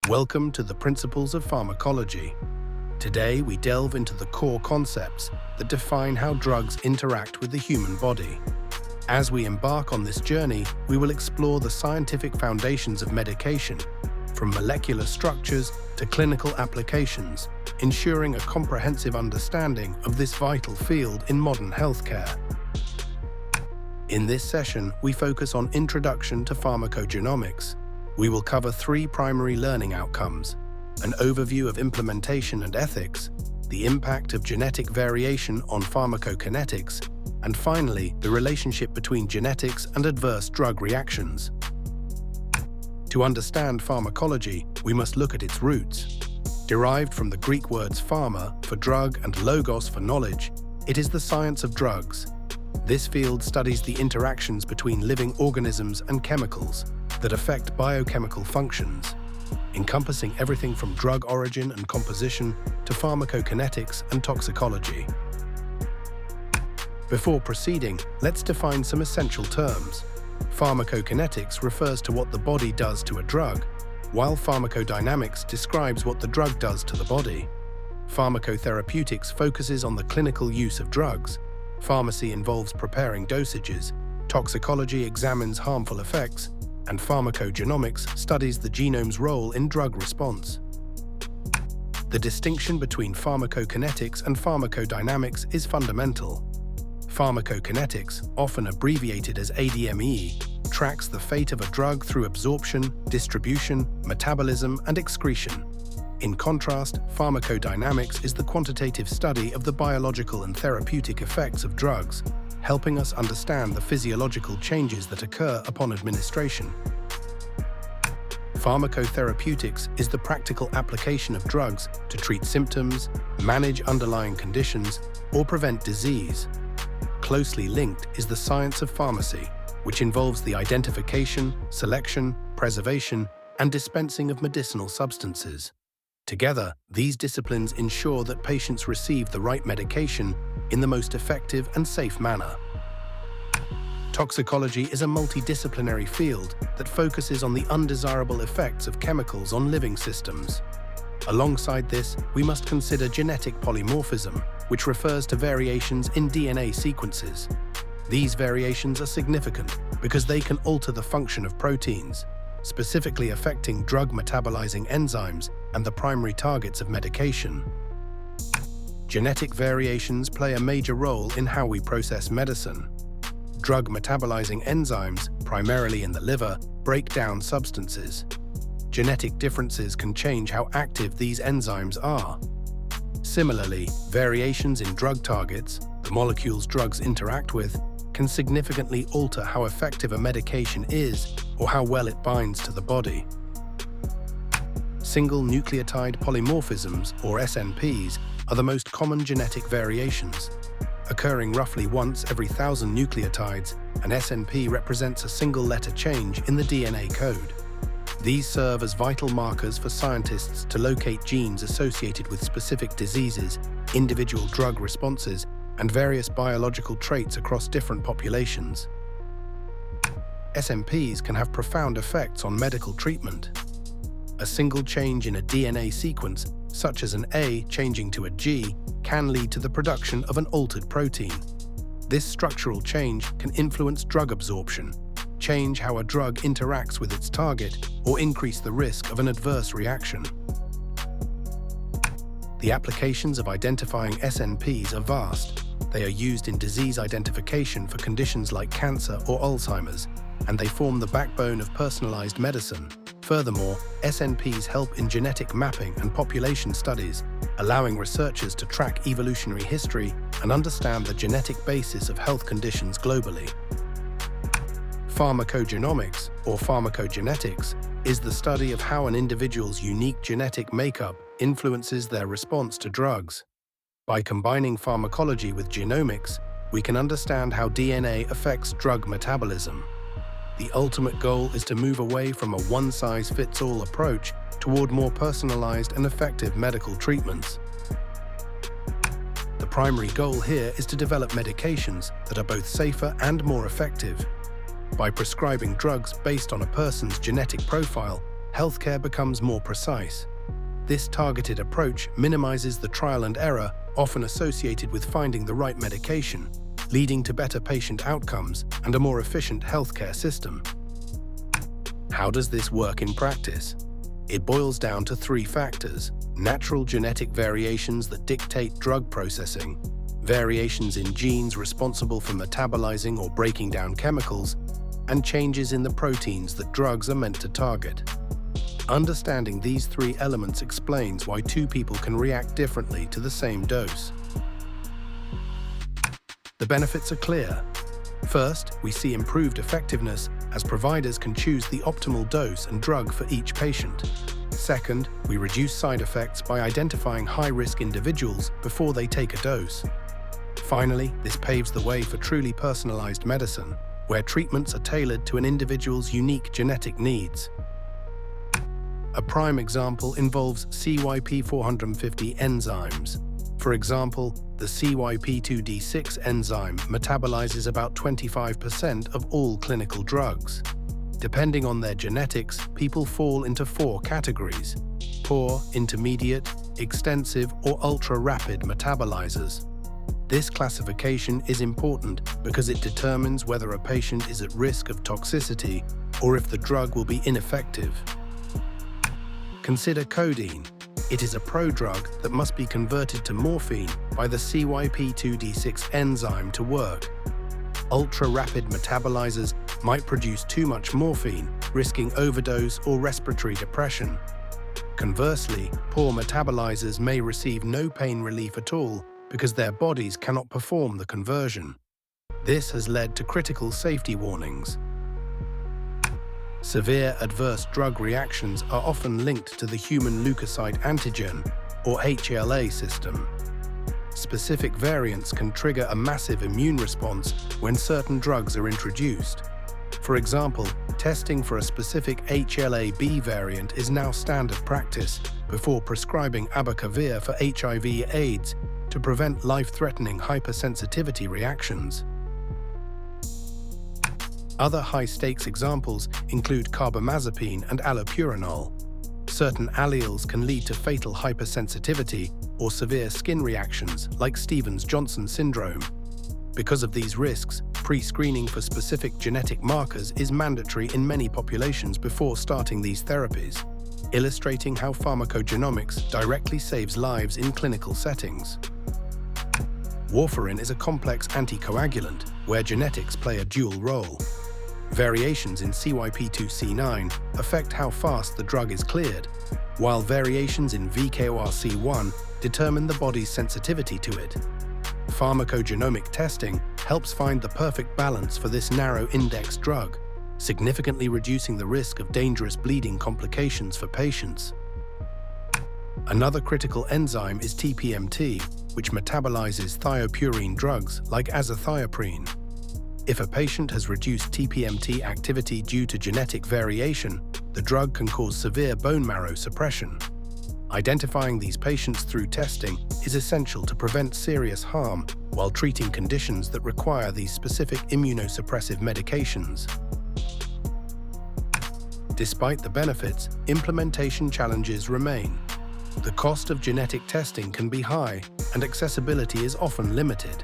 Welcome to the Principles of Pharmacology. Today we delve into the core concepts that define how drugs interact with the human body. As we embark on this journey, we will explore the scientific foundations of medication, from molecular structures to clinical applications, ensuring a comprehensive understanding of this vital field in modern healthcare. In this session, we focus on Introduction to Pharmacogenomics. We will cover three primary learning outcomes: an overview of implementation and ethics, the impact of genetic variation on pharmacokinetics, and finally, the relationship between genetics and adverse drug reactions. To understand pharmacology, we must look at its roots. Derived from the Greek words pharma for drug and logos for knowledge, it is the science of drugs. This field studies the interactions between living organisms and chemicals that affect biochemical functions, encompassing everything from drug origin and composition to pharmacokinetics and toxicology. Before proceeding, let's define some essential terms. Pharmacokinetics refers to what the body does to a drug, while pharmacodynamics describes what the drug does to the body. Pharmacotherapeutics focuses on the clinical use of drugs. Pharmacy involves preparing dosages. Toxicology examines harmful effects, and pharmacogenomics studies the genome's role in drug response. The distinction between pharmacokinetics and pharmacodynamics is fundamental. Pharmacokinetics, often abbreviated as ADME, tracks the fate of a drug through absorption, distribution, metabolism, and excretion. In contrast, pharmacodynamics is the quantitative study of the biological and therapeutic effects of drugs, helping us understand the physiological changes that occur upon administration. Pharmacotherapeutics is the practical application of drugs to treat symptoms, manage underlying conditions, or prevent disease. Closely linked is the science of pharmacy, which involves the identification, selection, preservation, and dispensing of medicinal substances. Together, these disciplines ensure that patients receive the right medication in the most effective and safe manner. Toxicology is a multidisciplinary field that focuses on the undesirable effects of chemicals on living systems. Alongside this, we must consider genetic polymorphism, which refers to variations in DNA sequences. These variations are significant because they can alter the function of proteins, specifically affecting drug metabolizing enzymes and the primary targets of medication. Genetic variations play a major role in how we process medicine. Drug metabolizing enzymes, primarily in the liver, break down substances. Genetic differences can change how active these enzymes are. Similarly, variations in drug targets, the molecules drugs interact with, can significantly alter how effective a medication is or how well it binds to the body. Single nucleotide polymorphisms, or SNPs, are the most common genetic variations. Occurring roughly once every 1,000 nucleotides, an SNP represents a single letter change in the DNA code. These serve as vital markers for scientists to locate genes associated with specific diseases, individual drug responses, and various biological traits across different populations. SNPs can have profound effects on medical treatment. A single change in a DNA sequence, such as an A changing to a G, can lead to the production of an altered protein. This structural change can influence drug absorption, change how a drug interacts with its target, or increase the risk of an adverse reaction. The applications of identifying SNPs are vast. They are used in disease identification for conditions like cancer or Alzheimer's, and they form the backbone of personalized medicine. Furthermore, SNPs help in genetic mapping and population studies, allowing researchers to track evolutionary history and understand the genetic basis of health conditions globally. Pharmacogenomics, or pharmacogenetics, is the study of how an individual's unique genetic makeup influences their response to drugs. By combining pharmacology with genomics, we can understand how DNA affects drug metabolism. The ultimate goal is to move away from a one-size-fits-all approach toward more personalized and effective medical treatments. The primary goal here is to develop medications that are both safer and more effective. By prescribing drugs based on a person's genetic profile, healthcare becomes more precise. This targeted approach minimizes the trial and error often associated with finding the right medication, leading to better patient outcomes and a more efficient healthcare system. How does this work in practice? It boils down to three factors: natural genetic variations that dictate drug processing, variations in genes responsible for metabolizing or breaking down chemicals, and changes in the proteins that drugs are meant to target. Understanding these three elements explains why two people can react differently to the same dose. The benefits are clear. First, we see improved effectiveness as providers can choose the optimal dose and drug for each patient. Second, we reduce side effects by identifying high-risk individuals before they take a dose. Finally, this paves the way for truly personalized medicine, where treatments are tailored to an individual's unique genetic needs. A prime example involves CYP450 enzymes. For example, the CYP2D6 enzyme metabolizes about 25% of all clinical drugs. Depending on their genetics, people fall into four categories: poor, intermediate, extensive, or ultra-rapid metabolizers. This classification is important because it determines whether a patient is at risk of toxicity or if the drug will be ineffective. Consider codeine. It is a prodrug that must be converted to morphine by the CYP2D6 enzyme to work. Ultra-rapid metabolizers might produce too much morphine, risking overdose or respiratory depression. Conversely, poor metabolizers may receive no pain relief at all because their bodies cannot perform the conversion. This has led to critical safety warnings. Severe adverse drug reactions are often linked to the human leukocyte antigen, or HLA system. Specific variants can trigger a massive immune response when certain drugs are introduced. For example, testing for a specific HLA-B variant is now standard practice before prescribing abacavir for HIV/AIDS to prevent life-threatening hypersensitivity reactions. Other high-stakes examples include carbamazepine and allopurinol. Certain alleles can lead to fatal hypersensitivity or severe skin reactions like Stevens-Johnson syndrome. Because of these risks, pre-screening for specific genetic markers is mandatory in many populations before starting these therapies, illustrating how pharmacogenomics directly saves lives in clinical settings. Warfarin is a complex anticoagulant where genetics play a dual role. Variations in CYP2C9 affect how fast the drug is cleared, while variations in VKORC1 determine the body's sensitivity to it. Pharmacogenomic testing helps find the perfect balance for this narrow index drug, significantly reducing the risk of dangerous bleeding complications for patients. Another critical enzyme is TPMT, which metabolizes thiopurine drugs like azathioprine. If a patient has reduced TPMT activity due to genetic variation, the drug can cause severe bone marrow suppression. Identifying these patients through testing is essential to prevent serious harm while treating conditions that require these specific immunosuppressive medications. Despite the benefits, implementation challenges remain. The cost of genetic testing can be high, and accessibility is often limited.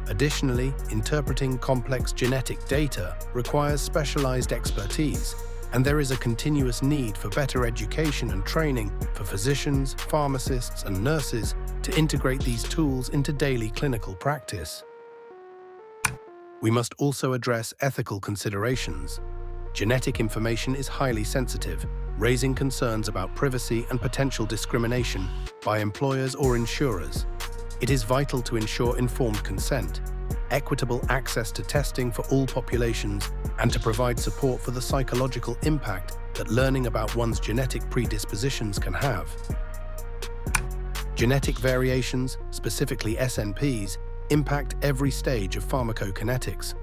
Additionally, interpreting complex genetic data requires specialized expertise, and there is a continuous need for better education and training for physicians, pharmacists, and nurses to integrate these tools into daily clinical practice. We must also address ethical considerations. Genetic information is highly sensitive, raising concerns about privacy and potential discrimination by employers or insurers. It is vital to ensure informed consent, equitable access to testing for all populations, and to provide support for the psychological impact that learning about one's genetic predispositions can have. Genetic variations, specifically SNPs, impact every stage of pharmacokinetics.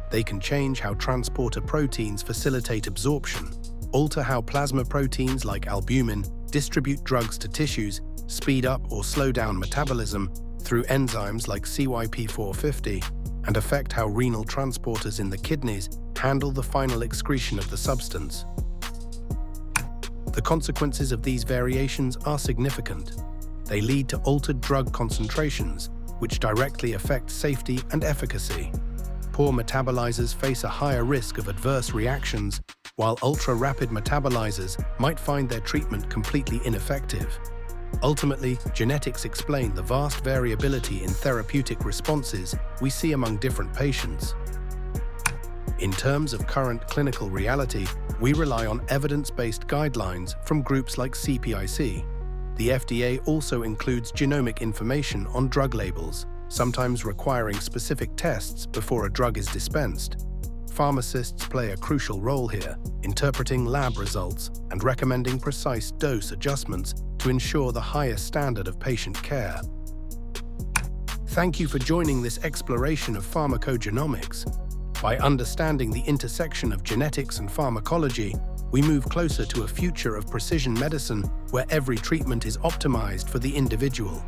They can change how transporter proteins facilitate absorption, alter how plasma proteins like albumin distribute drugs to tissues, speed up or slow down metabolism through enzymes like CYP450, and affect how renal transporters in the kidneys handle the final excretion of the substance. The consequences of these variations are significant. They lead to altered drug concentrations, which directly affect safety and efficacy. Poor metabolizers face a higher risk of adverse reactions, while ultra-rapid metabolizers might find their treatment completely ineffective. Ultimately, genetics explain the vast variability in therapeutic responses we see among different patients. In terms of current clinical reality, we rely on evidence-based guidelines from groups like CPIC. The FDA also includes genomic information on drug labels, sometimes requiring specific tests before a drug is dispensed. Pharmacists play a crucial role here, interpreting lab results and recommending precise dose adjustments to ensure the highest standard of patient care. Thank you for joining this exploration of pharmacogenomics. By understanding the intersection of genetics and pharmacology, we move closer to a future of precision medicine where every treatment is optimized for the individual.